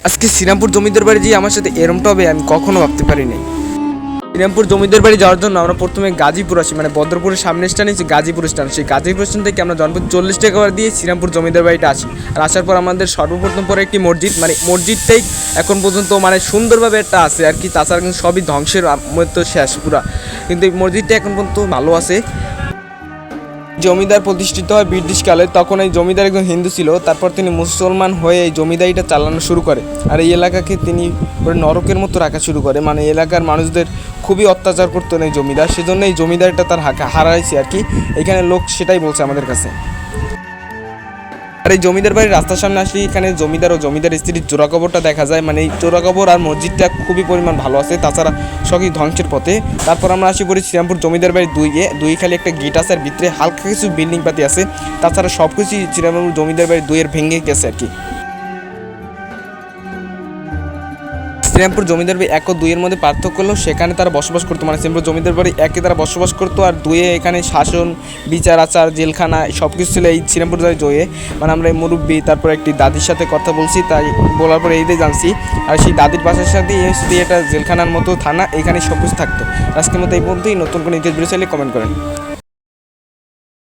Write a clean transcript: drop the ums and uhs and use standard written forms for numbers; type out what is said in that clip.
আজকে শ্রীরামপুর জমিদার বাড়ি যে আমার সাথে এরমটা হবে আমি কখনো ভাবতে পারিনি। শ্রীরামপুর জমিদার বাড়ি যাওয়ার জন্য আমরা প্রথমে গাজীপুর আসি, মানে বদরপুরের সামনে স্ট্যান্ড হচ্ছে গাজীপুর স্ট্যান্ড। সেই গাজীপুর স্ট্যান্ড থেকে আমরা জনপদ 40 টাকা করে দিয়ে শ্রীরামপুর জমিদার বাড়িটা আসি। আর আসার পর আমাদের সর্বপ্রথম পরে একটি মসজিদ, মানে মসজিদটাই এখন পর্যন্ত মানে সুন্দরভাবে একটা আছে আর কি। তাছাড়া কিন্তু সবই ধ্বংসের মতো শেষ পুরা, কিন্তু এই মসজিদটা এখন পর্যন্ত ভালো আছে। জমিদার প্রতিষ্ঠিত হয় ব্রিটিশকালে, তখন এই জমিদার একজন হিন্দু ছিল। তারপর তিনি মুসলমান হয়ে এই জমিদারিটা চালানো শুরু করে। আর এই এলাকাকে তিনি নরকের মতো রাখা শুরু করে, মানে এলাকার মানুষদের খুবই অত্যাচার করতো না এই জমিদার। সেজন্য এই জমিদারিটা তার হারাইছে আর কি। এখানে লোক সেটাই বলছে আমাদের কাছে। আর এই জমিদার বাড়ির রাস্তার সামনে আসলে এখানে জমিদার ও জমিদার স্ত্রীর চোরা কবরটা দেখা যায়। মানে এই চোরা কবর আর মসজিদটা খুবই পরিমাণ ভালো আছে, তাছাড়া সবই ধ্বংসের পথে। তারপর আমরা আসি পড়ি শ্রীরামপুর জমিদার বাড়ির দুই খালি একটা গেট আছে, আর ভিতরে হালকা কিছু বিল্ডিং পাতি আছে। তাছাড়া সব কিছুই শ্রীরামপুর জমিদার বাড়ির দুইয়ের ভেঙে গেছে আর কি। শ্রীরামপুর জমিদার বাড়ি 1 ও 2 এর মধ্যে পার্থক্য হলো সেখানে তারা বসবাস করতো, মানে শ্রীরামপুর জমিদার বাড়ি 1-এ তারা বসবাস করতো, আর 2-এ এখানে শাসন বিচার আচার জেলখানা সব কিছু ছিল এই শ্রীরামপুর বাড়ি 2-এ। মানে আমরা এই মুরব্বী তারপর একটি দাদির সাথে কথা বলছি, তাই বলার পরে এইটাই জানছি। আর সেই দাদির বাসার সাথে এটা জেলখানার মতো থানা, এখানে সব কিছু থাকতো। আজকের মতো এই পর্যন্তই। নতুন কোনো ইতিহাস ভিডিও চাইলে কমেন্ট করেন।